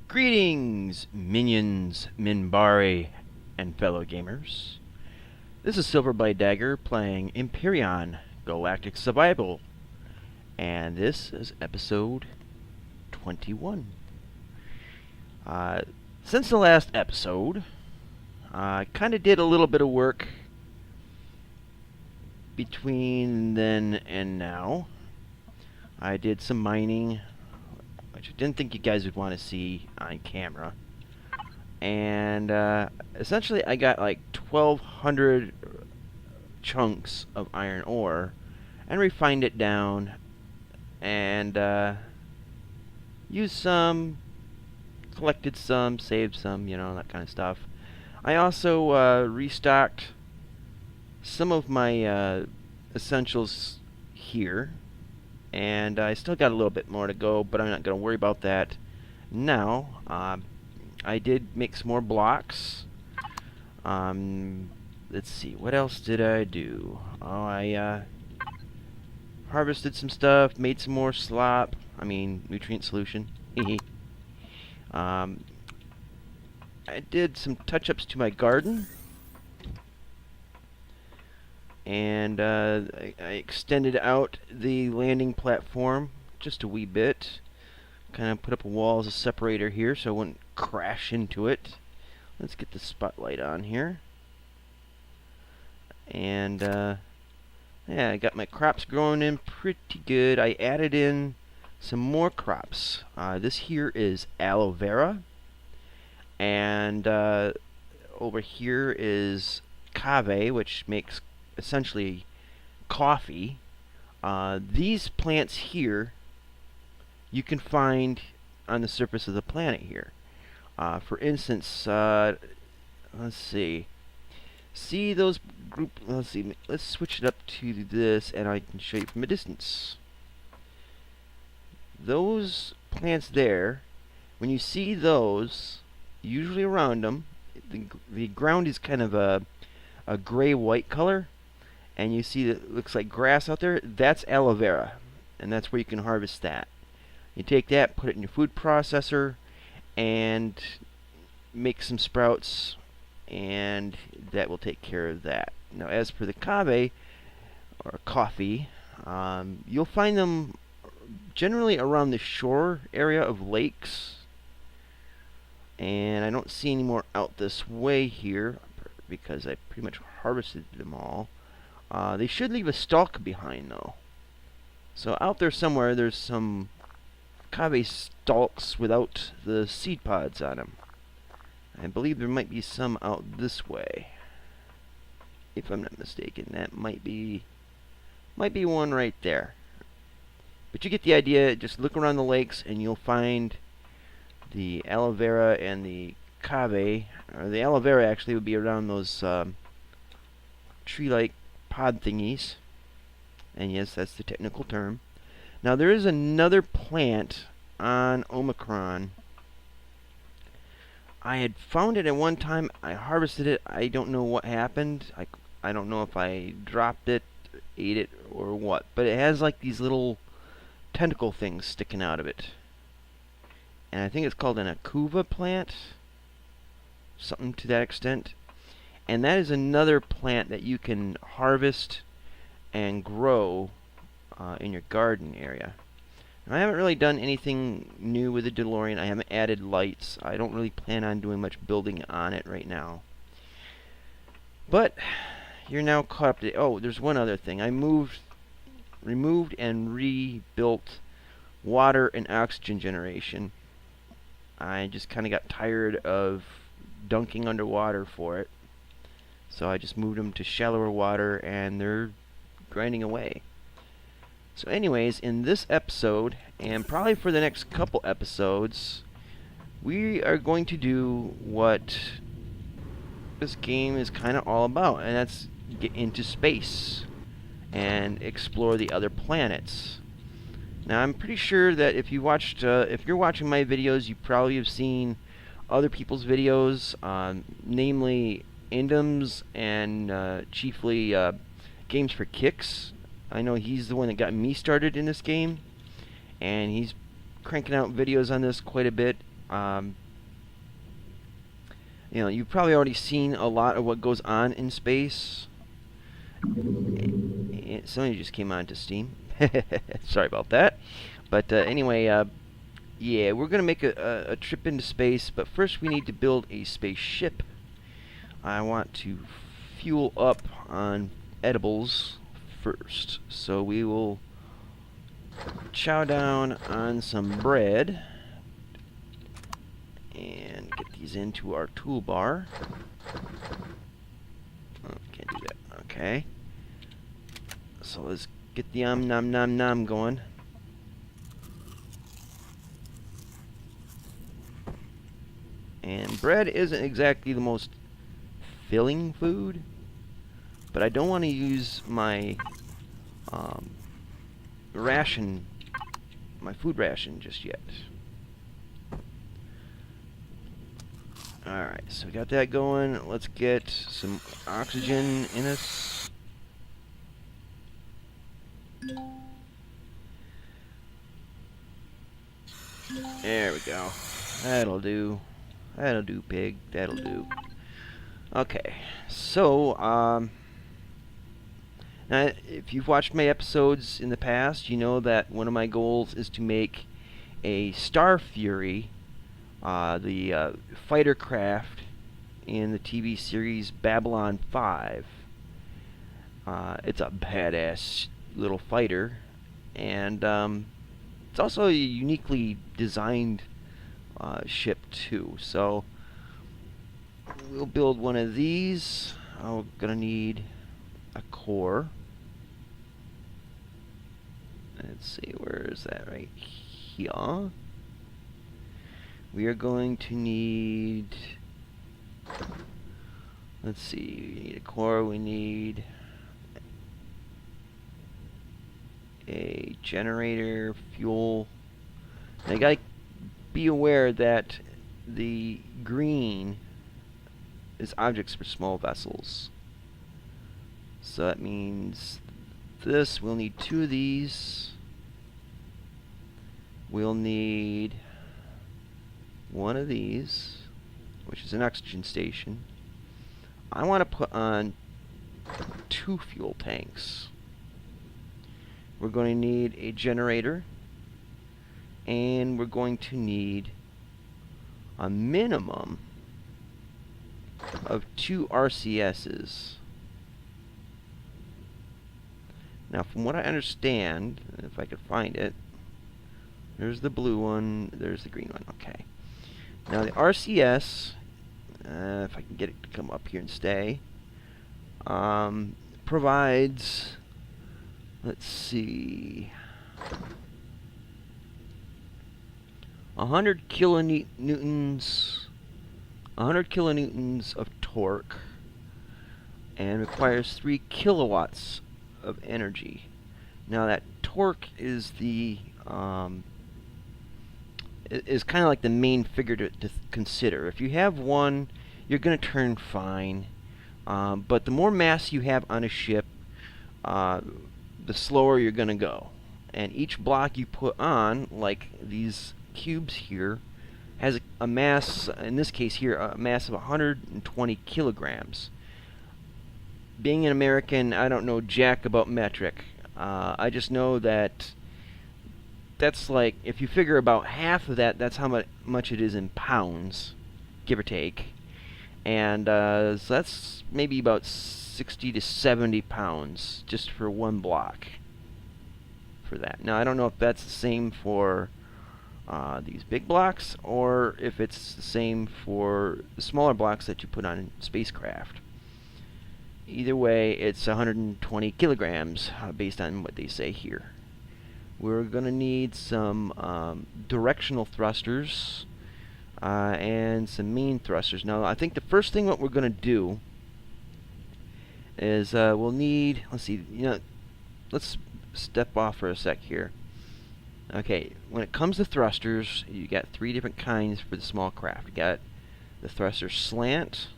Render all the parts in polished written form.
Greetings, minions, Minbari, and fellow gamers. This is Silverblade Dagger playing Empyrion Galactic Survival, and this is episode 21. Since the last episode, I kind of did a little bit of work between then and now. I did some mining, which I didn't think you guys would want to see on camera. And essentially I got like 1,200 chunks of iron ore and refined it down and used some, collected some, saved some, you know, that kind of stuff. I also restocked some of my essentials here, and I still got a little bit more to go, but I'm not going to worry about that now. I did make some more blocks. Let's see, what else did I do? Oh, I harvested some stuff, made some more slop. I mean, nutrient solution. I did some touch-ups to my garden. And I extended out the landing platform just a wee bit. Kind of put up a wall as a separator here so I wouldn't crash into it. Let's get the spotlight on here. And yeah, I got my crops growing in pretty good. I added in some more crops. This here is aloe vera, and over here is cave, which makes essentially coffee. These plants here you can find on the surface of the planet here. For instance, let's see those group. Let's see. Let's switch it up to this, and I can show you from a distance. Those plants there, when you see those, usually around them, the ground is kind of a gray-white color, and you see that it looks like grass out there. That's aloe vera, and that's where you can harvest that. You take that, put it in your food processor, and make some sprouts, and that will take care of that. Now, as for the cave, or coffee, you'll find them generally around the shore area of lakes, and I don't see any more out this way here because I pretty much harvested them all. They should leave a stalk behind though, so out there somewhere there's some cave stalks without the seed pods on them. I believe there might be some out this way, if I'm not mistaken. That might be one right there. But you get the idea. Just look around the lakes and you'll find the aloe vera and the cave. Or the aloe vera actually would be around those tree-like pod thingies. And yes, that's the technical term. Now there is another plant on Omicron. I had found it at one time. I harvested it. I don't know what happened. I don't know if I dropped it, ate it, or what. But it has like these little tentacle things sticking out of it. And I think it's called an akuva plant. Something to that extent. And that is another plant that you can harvest and grow in your garden area. Now, I haven't really done anything new with the DeLorean. I haven't added lights. I don't really plan on doing much building on it right now. But you're now caught up to... Oh, there's one other thing. I removed and rebuilt water and oxygen generation. I just kind of got tired of dunking underwater for it. So I just moved them to shallower water, and they're grinding away. So anyways, in this episode, and probably for the next couple episodes, we are going to do what this game is kind of all about, and that's get into space and explore the other planets. Now, I'm pretty sure that if you're watching my videos, you probably have seen other people's videos, namely Indum's and chiefly Games for Kicks. I know he's the one that got me started in this game, and he's cranking out videos on this quite a bit. Um, you know, you've probably already seen a lot of what goes on in space. Somebody just came onto Steam. Sorry about that. But anyway, yeah, we're going to make a trip into space, but first we need to build a spaceship. I want to fuel up on edibles first. So we will chow down on some bread and get these into our toolbar. Oh, can't do that. Okay. So let's get the nom nom nom going. And bread isn't exactly the most filling food, but I don't want to use my ration, my food ration just yet. Alright, so we got that going. Let's get some oxygen in us. There we go. That'll do. That'll do, pig. That'll do. Okay, so, now, if you've watched my episodes in the past, you know that one of my goals is to make a Star Fury, the fighter craft in the TV series Babylon 5. It's a badass little fighter, and it's also a uniquely designed ship too. So we'll build one of these. I'm gonna need a core. Let's see, where is that? Right here. We are going to need, let's see, we need a core, we need a generator, fuel. Now you gotta be aware that the green is objects for small vessels. So that means this, we'll need 2 of these. We'll need 1 of these, which is an oxygen station. I want to put on 2 fuel tanks. We're going to need a generator, and we're going to need a minimum of 2 RCSs. Now, from what I understand, if I could find it, there's the blue one, there's the green one. Okay. Now, the RCS, if I can get it to come up here and stay, provides, let's see, 100 kilonewtons of torque, and requires 3 kilowatts of energy. Now that torque is the is kind of like the main figure to consider. If you have 1, you're going to turn fine, but the more mass you have on a ship, the slower you're going to go. And each block you put on, like these cubes here, has a mass, in this case here, a mass of 120 kilograms. Being an American, I don't know jack about metric. I just know that that's like, if you figure about half of that, that's how much it is in pounds, give or take. And so that's maybe about 60 to 70 pounds just for 1 block for that. Now, I don't know if that's the same for these big blocks, or if it's the same for the smaller blocks that you put on spacecraft. Either way, it's 120 kilograms based on what they say here. We're going to need some directional thrusters and some main thrusters. Now, I think the first thing what we're going to do is we'll need, let's see, let's step off for a sec here. Okay, when it comes to thrusters, you got 3 different kinds for the small craft. You got the thruster slant,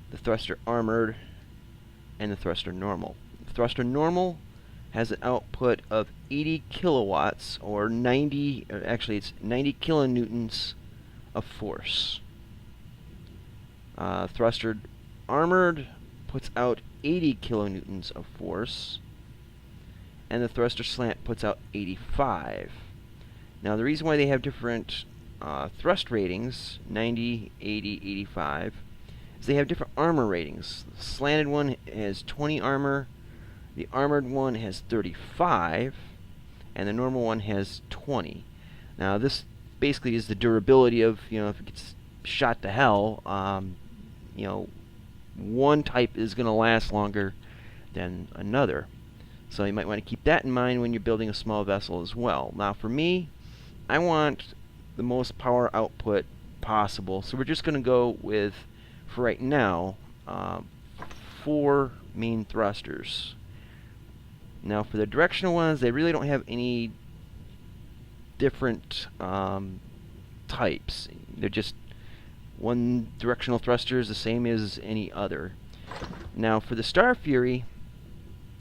the thruster armored, and the thruster normal. The thruster normal has an output of 80 kilowatts, or 90, actually it's 90 kilonewtons of force. Thruster armored puts out 80 kilonewtons of force, and the thruster slant puts out 85. Now the reason why they have different thrust ratings, 90, 80, 85, is they have different armor ratings. The slanted one has 20 armor, the armored one has 35, and the normal one has 20. Now this basically is the durability of, if it gets shot to hell, one type is going to last longer than another. So you might want to keep that in mind when you're building a small vessel as well. Now for me, I want the most power output possible, so we're just going to go with, for right now, 4 main thrusters. Now for the directional ones, they really don't have any different types. They're just one directional thruster is the same as any other. Now for the Star Fury,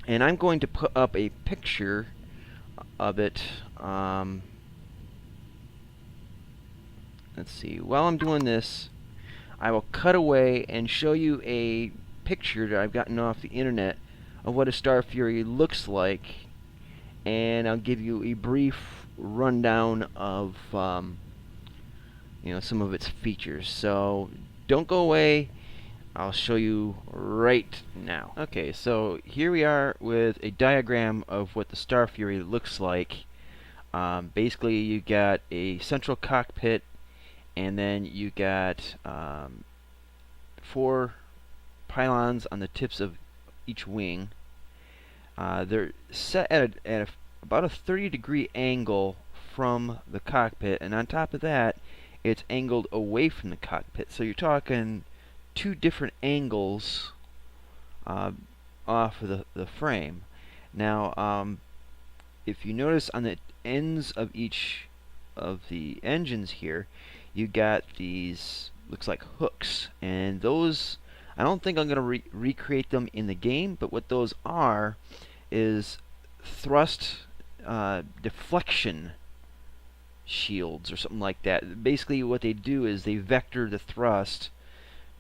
and I'm going to put up a picture of it. Let's see. While I'm doing this, I will cut away and show you a picture that I've gotten off the internet of what a Star Fury looks like, and I'll give you a brief rundown of some of its features. So don't go away. I'll show you right now. Okay, so here we are with a diagram of what the Star Fury looks like. Basically, you got a central cockpit, and then you got 4 pylons on the tips of each wing. They're set at about a 30-degree angle from the cockpit, and on top of that, it's angled away from the cockpit. So you're talking 2 different angles off of the frame. Now, if you notice on the ends of each of the engines here, you got these, looks like hooks, and those, I don't think I'm going to recreate them in the game, but what those are is thrust deflection shields or something like that. Basically what they do is they vector the thrust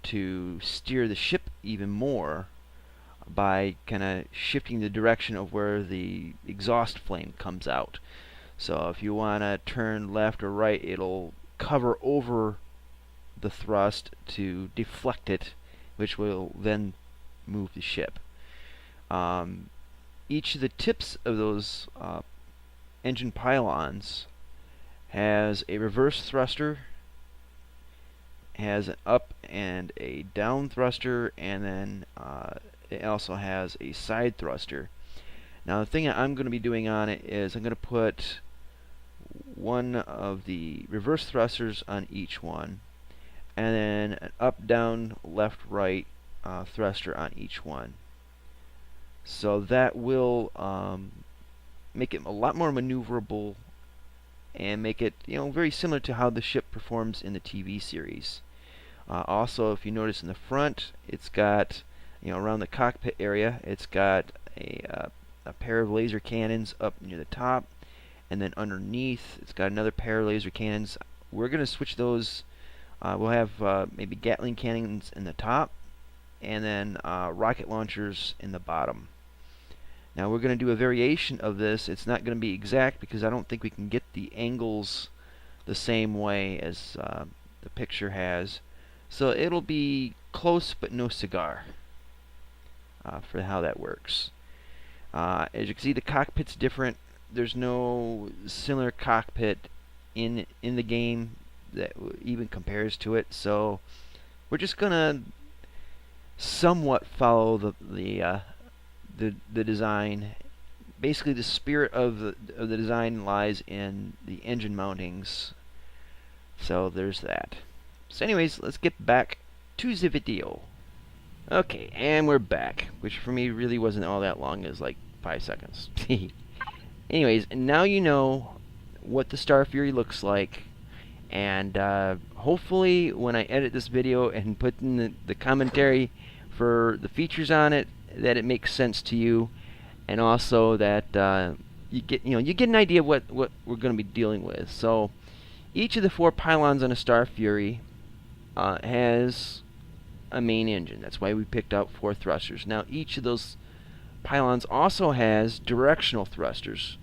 to steer the ship even more by kind of shifting the direction of where the exhaust flame comes out. So if you want to turn left or right, it'll cover over the thrust to deflect it, which will then move the ship. Each of the tips of those engine pylons has a reverse thruster, has an up and a down thruster, and then it also has a side thruster. Now the thing that I'm going to be doing on it is I'm going to put one of the reverse thrusters on each one, and then an up, down, left, right thruster on each one. So that will make it a lot more maneuverable and make it very similar to how the ship performs in the TV series. Also, if you notice in the front, it's got around the cockpit area, it's got a pair of laser cannons up near the top, and then underneath it's got another pair of laser cannons. We're going to switch those. We'll have maybe Gatling cannons in the top, and then rocket launchers in the bottom. Now we're going to do a variation of this. It's not going to be exact because I don't think we can get the angles the same way as the picture has. So it'll be close but no cigar for how that works. As you can see, the cockpit's different. There's no similar cockpit in the game that even compares to it. So we're just going to somewhat follow the design. Basically, the spirit of the design lies in the engine mountings. So there's that. So anyways, let's get back to the video. Okay, and we're back, which for me really wasn't all that long. It was like 5 seconds. Anyways, now you know what the Star Fury looks like, and hopefully when I edit this video and put in the commentary for the features on it, that it makes sense to you, and also that you get an idea of what we're going to be dealing with. So Each of the 4 pylons on a Star Fury has a main engine. That's why we picked out 4 thrusters. Now, each of those pylons also has directional thrusters.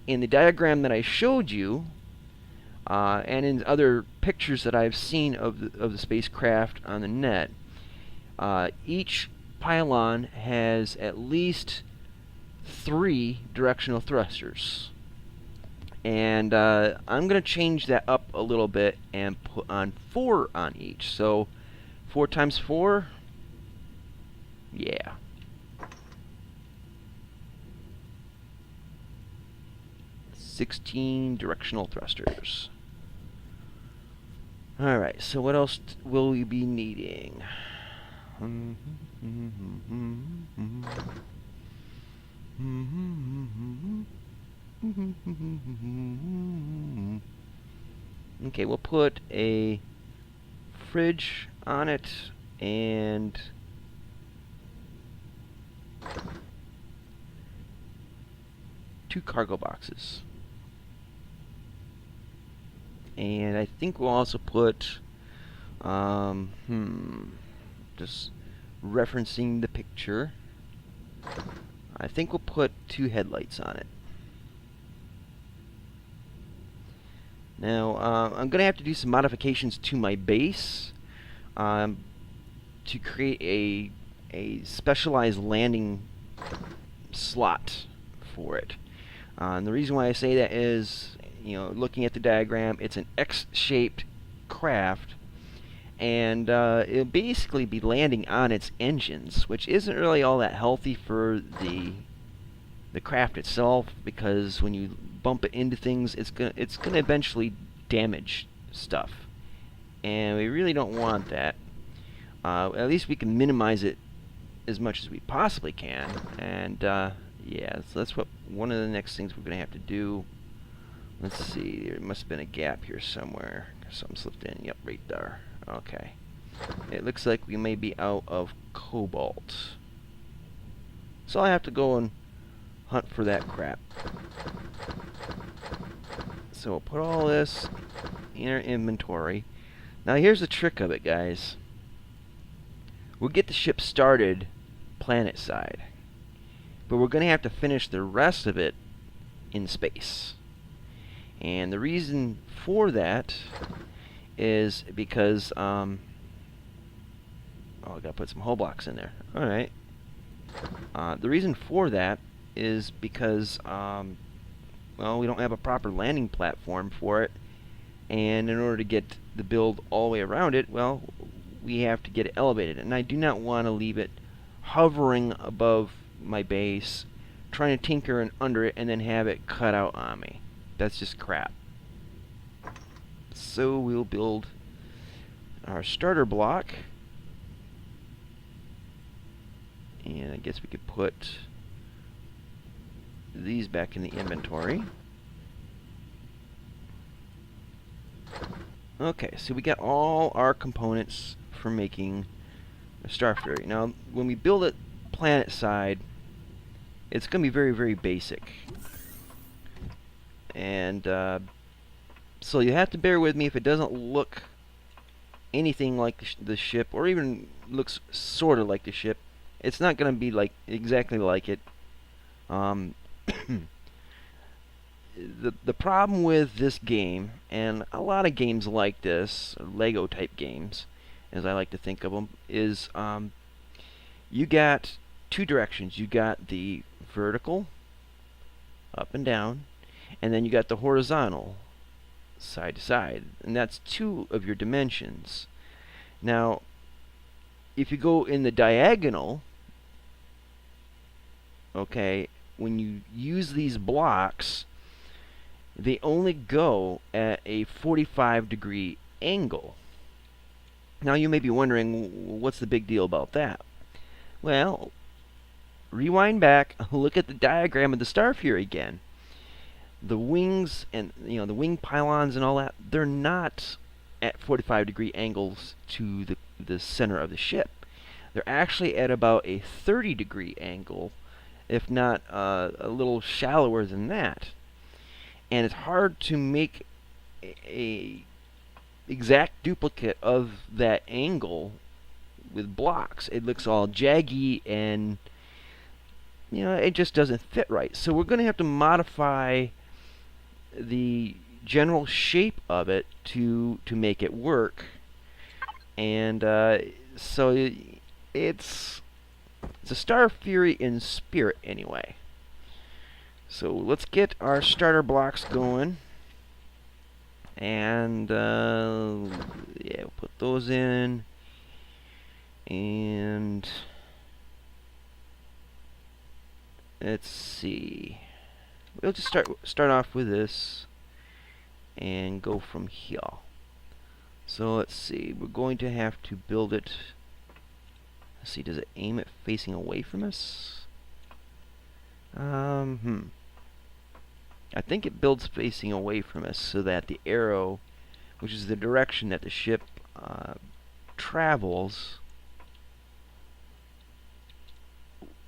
In the diagram that I showed you, and in other pictures that I've seen of the spacecraft on the net, each pylon has at least 3 directional thrusters. And I'm going to change that up a little bit and put on 4 on each. So 4 times 4, yeah. $16 directional thrusters. Alright, so what else will we be needing? Okay, we'll put a fridge on it and two cargo boxes. And I think we'll also put, just referencing the picture, I think we'll put 2 headlights on it. Now, I'm going to have to do some modifications to my base to create a specialized landing slot for it. And the reason why I say that is, you know, looking at the diagram, it's an X-shaped craft, and it'll basically be landing on its engines, which isn't really all that healthy for the craft itself, because when you bump it into things, it's gonna eventually damage stuff, and we really don't want that. At least we can minimize it as much as we possibly can, and yeah, so that's one of the next things we're gonna have to do. Let's see, there must have been a gap here somewhere. Something slipped in. Yep, right there. Okay. It looks like we may be out of cobalt, so I have to go and hunt for that crap. So we'll put all this in our inventory. Now here's the trick of it, guys. We'll get the ship started planet side, but we're going to have to finish the rest of it in space. And the reason for that is because, oh, I gotta put some hull blocks in there. Alright. The reason for that is because, well, we don't have a proper landing platform for it, and in order to get the build all the way around it, well, we have to get it elevated, and I do not want to leave it hovering above my base, trying to tinker and under it, and then have it cut out on me. That's just crap. So we'll build our starter block, and I guess we could put these back in the inventory. Okay, so we got all our components for making a Star Fury. Now, when we build it planet side, it's going to be very, very basic. And so you have to bear with me if it doesn't look anything like the ship, or even looks sort of like the ship. It's not going to be like exactly like it. The problem with this game, and a lot of games like this, Lego type games, as I like to think of them, is you got 2 directions. You got the vertical, up and down, and then you got the horizontal, side to side, and that's 2 of your dimensions. Now, if you go in the diagonal, okay, when you use these blocks, they only go at a 45-degree angle. Now you may be wondering, what's the big deal about that? Well, rewind back, look at the diagram of the Star Fury again. The wings and the wing pylons and all that, they're not at 45-degree angles to the center of the ship. They're actually at about a 30-degree angle, if not a little shallower than that. And it's hard to make a exact duplicate of that angle with blocks. It looks all jaggy and it just doesn't fit right. So we're going to have to modify the general shape of it to make it work. And so it's a Star Fury in spirit anyway. So let's get our starter blocks going. And yeah, we'll put those in. And let's see. We'll just start off with this and go from here. So let's see. We're going to have to build it. Let's see. Does it aim it facing away from us? I think it builds facing away from us so that the arrow, which is the direction that the ship travels,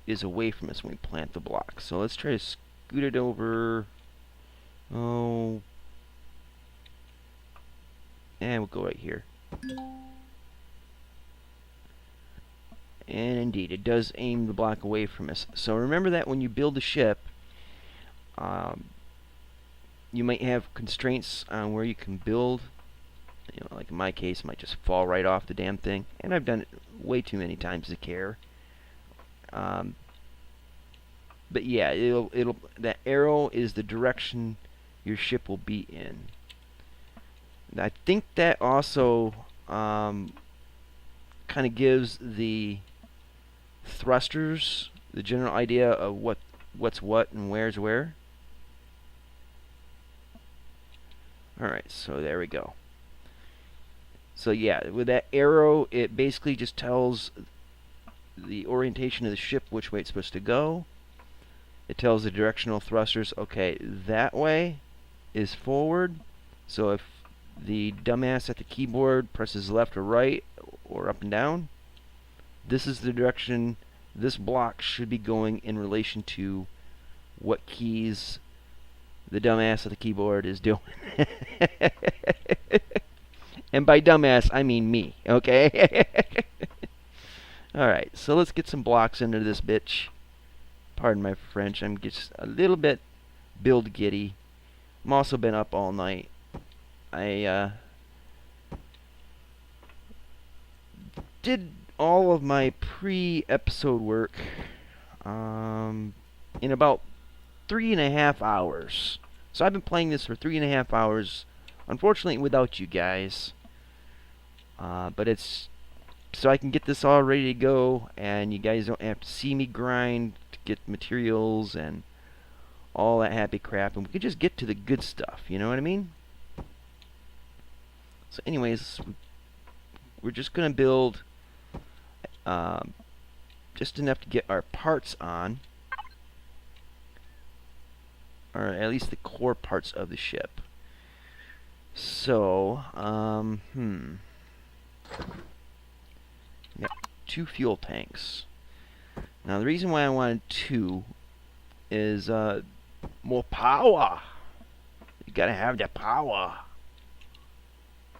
is away from us when we plant the block. So let's try to scoot it over. Oh, and we'll go right here. And indeed, it does aim the block away from us. So remember that when you build the ship, you might have constraints on where you can build. Like in my case, it might just fall right off the damn thing. And I've done it way too many times to care. But yeah, that arrow is the direction your ship will be in. And I think that also kind of gives the thrusters the general idea of what's what and where's where. Alright, so there we go. So yeah, with that arrow, it basically just tells the orientation of the ship, which way it's supposed to go. It tells the directional thrusters, okay, that way is forward. So if the dumbass at the keyboard presses left or right or up and down, this is the direction this block should be going in relation to what keys the dumbass at the keyboard is doing. And by dumbass, I mean me, okay? Alright, so let's get some blocks into this bitch. Pardon my French, I'm just a little bit build giddy. I'm also been up all night. I did all of my pre-episode work in about 3.5 hours. So I've been playing this for 3.5 hours, unfortunately without you guys. But it's so I can get this all ready to go, and you guys don't have to see me grind to get materials and all that happy crap, and we can just get to the good stuff, you know what I mean? So anyways, we're just going to build just enough to get our parts on, or at least the core parts of the ship. So, got 2 fuel tanks. Now the reason why I wanted 2 is more power. You gotta have the power.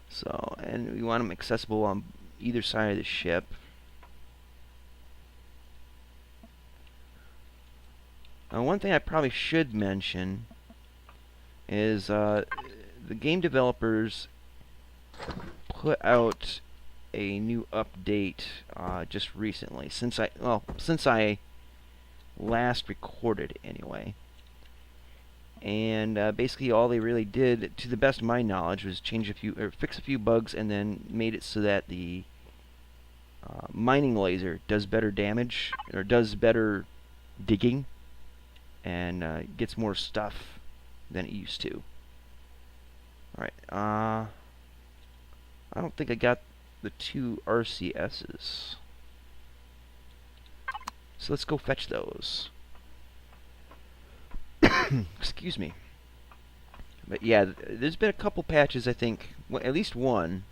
So, and we want them accessible on either side of the ship. Now one thing I probably should mention is the game developers put out a new update just recently, since I last recorded anyway. And basically all they really did, to the best of my knowledge, was fix a few bugs, and then made it so that the mining laser does better damage, or does better digging, and gets more stuff than it used to. Alright, I don't think I got the 2 RCSs. So let's go fetch those. Excuse me. But yeah, there's been a couple patches, I think, at least one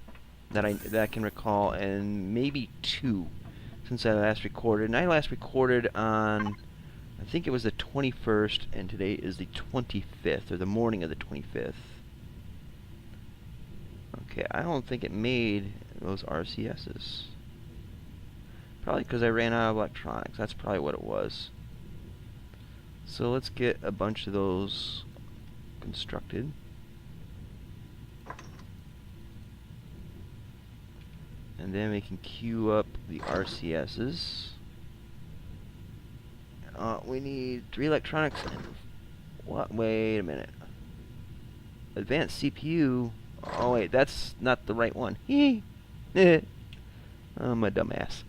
that I can recall, and maybe 2 since I last recorded. And I last recorded on, I think it was the 21st, and today is the 25th, or the morning of the 25th. Okay, I don't think it made those RCSs. Probably because I ran out of electronics. That's probably what it was. So let's get a bunch of those constructed. And then we can queue up the RCSs. We need 3 electronics and what? Wait a minute. Advanced CPU. Oh wait, that's not the right one. Hee. I'm a dumbass.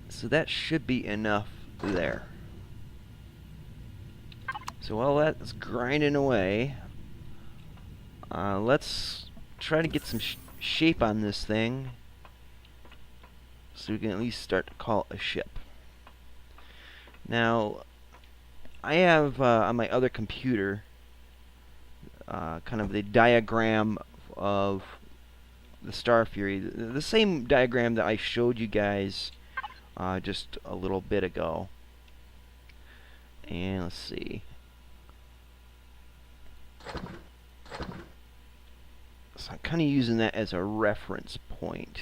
So that should be enough there. So while that's grinding away, let's try to get some shape on this thing so we can at least start to call it a ship. Now, I have on my other computer kind of the diagram of the Star Fury, the same diagram that I showed you guys just a little bit ago. And let's see. So I'm kind of using that as a reference point.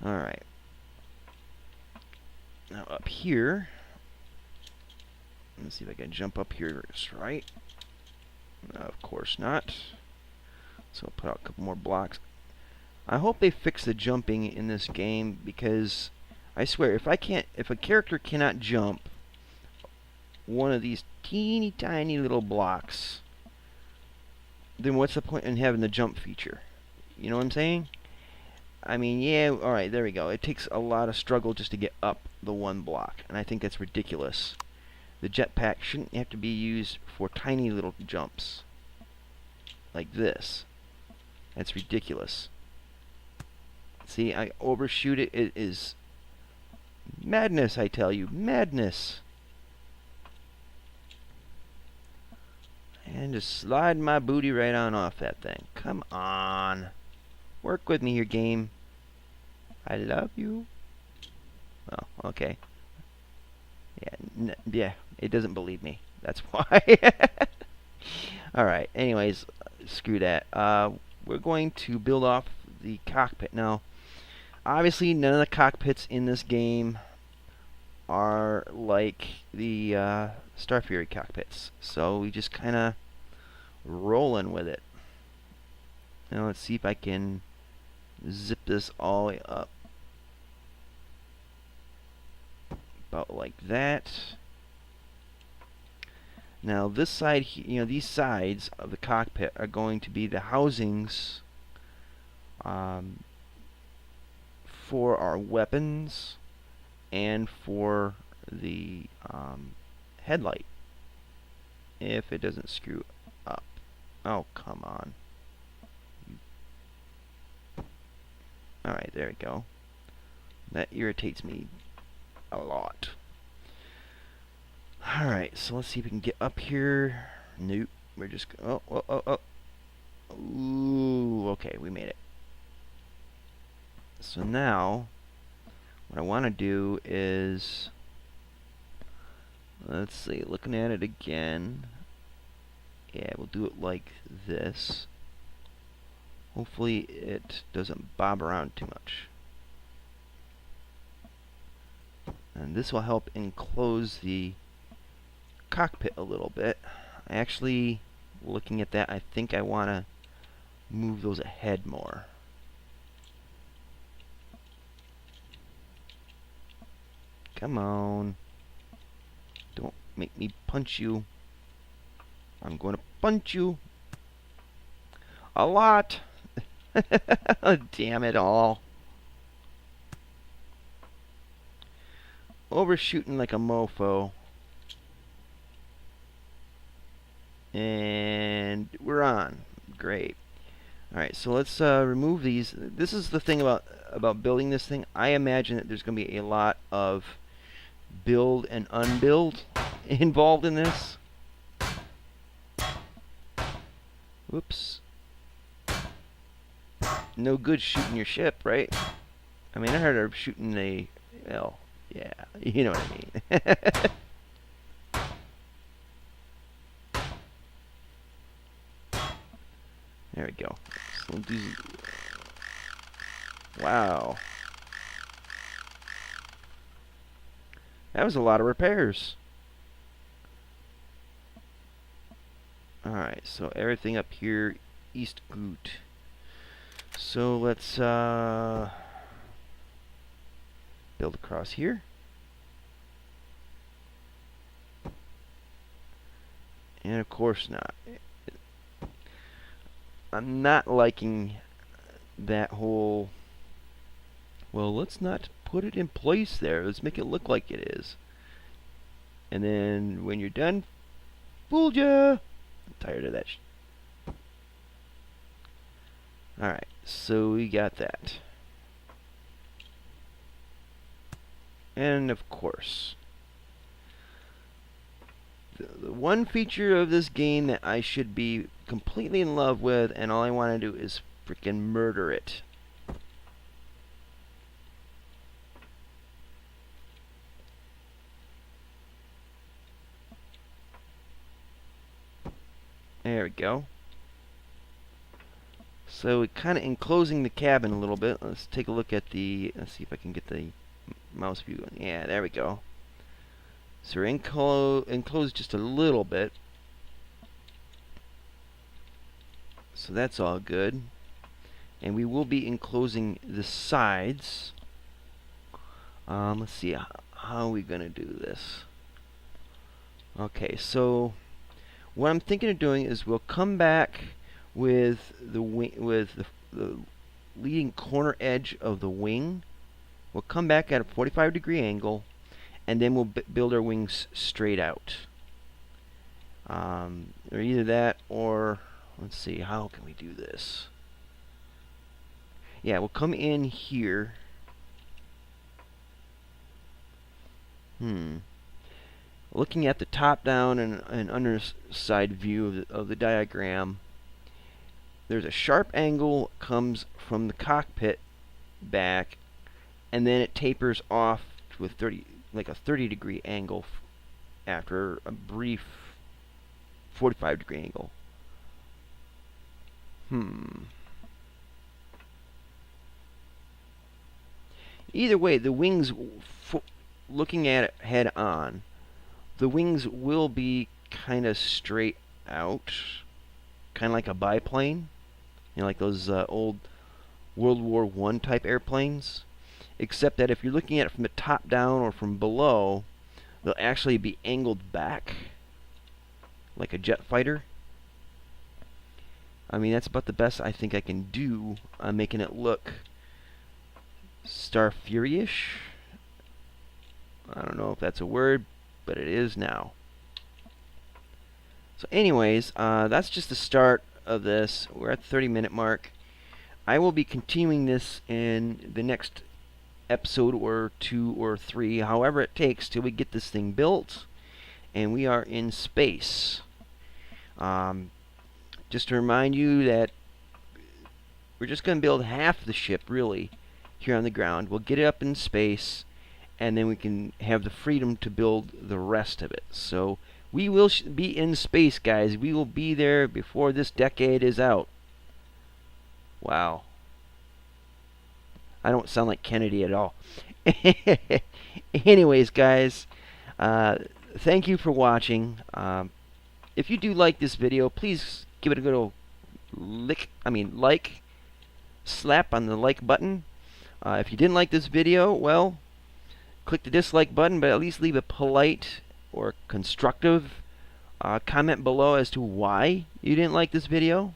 Alright. Now up here, let's see if I can jump up here just right. Of course not. So I'll put out a couple more blocks. I hope they fix the jumping in this game, because I swear if a character cannot jump one of these teeny tiny little blocks, then what's the point in having the jump feature? You know what I'm saying? I mean, yeah, alright, there we go. It takes a lot of struggle just to get up the one block, and I think that's ridiculous. The jetpack shouldn't have to be used for tiny little jumps like this. That's ridiculous. See, I overshoot it. It is madness, I tell you. Madness. And just slide my booty right on off that thing. Come on. Work with me here, game. I love you. Oh, okay. Yeah, it doesn't believe me. That's why. Alright, anyways, screw that. We're going to build off the cockpit. Now, obviously, none of the cockpits in this game are like the Star Fury cockpits. So we just kind of rolling with it. Now let's see if I can zip this all the way up. About like that. Now this side, these sides of the cockpit are going to be the housings for our weapons and for the headlight. If it doesn't screw up. Oh, come on. Alright, there we go. That irritates me a lot. Alright, so let's see if we can get up here. Nope. We're just... Oh. Ooh, okay, we made it. So now, what I want to do is... Let's see, looking at it again. Yeah, we'll do it like this. Hopefully it doesn't bob around too much. And this will help enclose the cockpit a little bit. Actually, looking at that, I think I want to move those ahead more. Come on. Don't make me punch you. I'm going to punch you. A lot. Damn it all. Overshooting like a mofo. And we're on. Great. Alright, so let's remove these. This is the thing about building this thing. I imagine that there's going to be a lot of build and unbuild involved in this. Whoops. No good shooting your ship, right? I mean, I heard her shooting a... Well, yeah, you know what I mean. There we go. So we'll do... Wow. That was a lot of repairs. Alright, so everything up here, east Goot. So let's build across here. And of course not. I'm not liking that whole... Well, let's not put it in place there. Let's make it look like it is. And then when you're done, fooled ya! I'm tired of that Alright, so we got that. And of course, the one feature of this game that I should be completely in love with, and all I want to do is freaking murder it. There we go. So we're kind of enclosing the cabin a little bit. Let's take a look at the... Let's see if I can get the mouse view. Yeah, there we go. So we're enclosed just a little bit. So that's all good. And we will be enclosing the sides. Let's see, how are we going to do this? Okay, so what I'm thinking of doing is we'll come back with the leading corner edge of the wing. We'll come back at a 45-degree angle, and then we'll build our wings straight out. Or either that, or let's see, how can we do this? Yeah, we'll come in here. Looking at the top-down and underside view of the diagram, there's a sharp angle comes from the cockpit back, and then it tapers off to a 30-degree angle after a brief 45-degree angle. Either way, the wings, looking at it head on, the wings will be kind of straight out, kind of like a biplane, you know, like those old World War I type airplanes, except that if you're looking at it from the top down or from below, they'll actually be angled back like a jet fighter. I mean, that's about the best I think I can do on making it look Star Fury-ish. I don't know if that's a word, but it is now. So anyways, that's just the start of this. We're at the 30-minute mark. I will be continuing this in the next episode or 2 or 3, however it takes till we get this thing built and we are in space. Just to remind you that we're just going to build half the ship, really, here on the ground. We'll get it up in space, and then we can have the freedom to build the rest of it. So we will be in space, guys. We will be there before this decade is out. Wow. I don't sound like Kennedy at all. Anyways, guys, thank you for watching. If you do like this video, please give it a good old slap on the like button. If you didn't like this video, well, click the dislike button, but at least leave a polite or constructive comment below as to why you didn't like this video.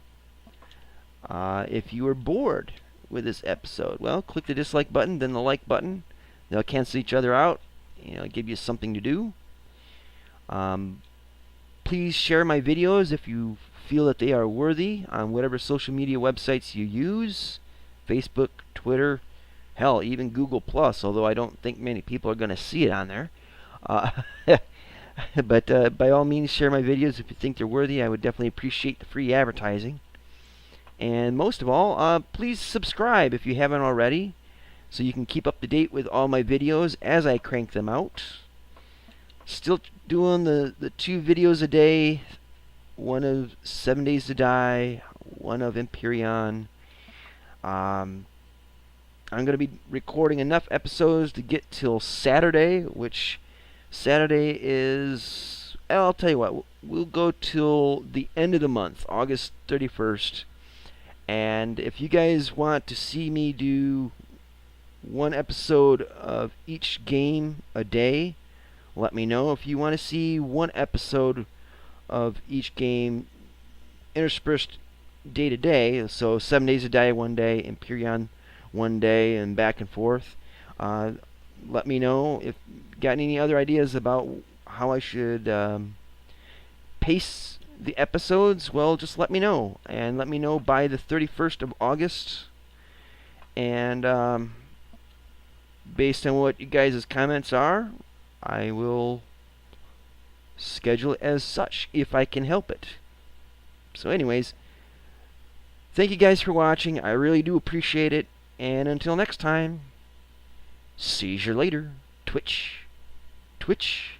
If you were bored with this episode, well, click the dislike button, then the like button. They'll cancel each other out, you know, give you something to do. Please share my videos if you feel that they are worthy on whatever social media websites you use. Facebook, Twitter, hell, even Google+, although I don't think many people are going to see it on there. But by all means, share my videos if you think they're worthy. I would definitely appreciate the free advertising. And most of all, please subscribe if you haven't already, so you can keep up to date with all my videos as I crank them out. Still doing the 2 videos a day, one of 7 Days to Die, one of Empyrion. I'm going to be recording enough episodes to get till Saturday, which Saturday is... I'll tell you what, we'll go till the end of the month, August 31st. And if you guys want to see me do one episode of each game a day, let me know. If you want to see one episode of each game interspersed day to day, so 7 days a day, one day, Empyrion one day, and back and forth, let me know. If you got any other ideas about how I should pace the episodes, well, just let me know. And let me know by the 31st of August. And based on what you guys' comments are, I will schedule it as such if I can help it. So anyways, thank you guys for watching. I really do appreciate it. And until next time, see you later. Twitch. Twitch.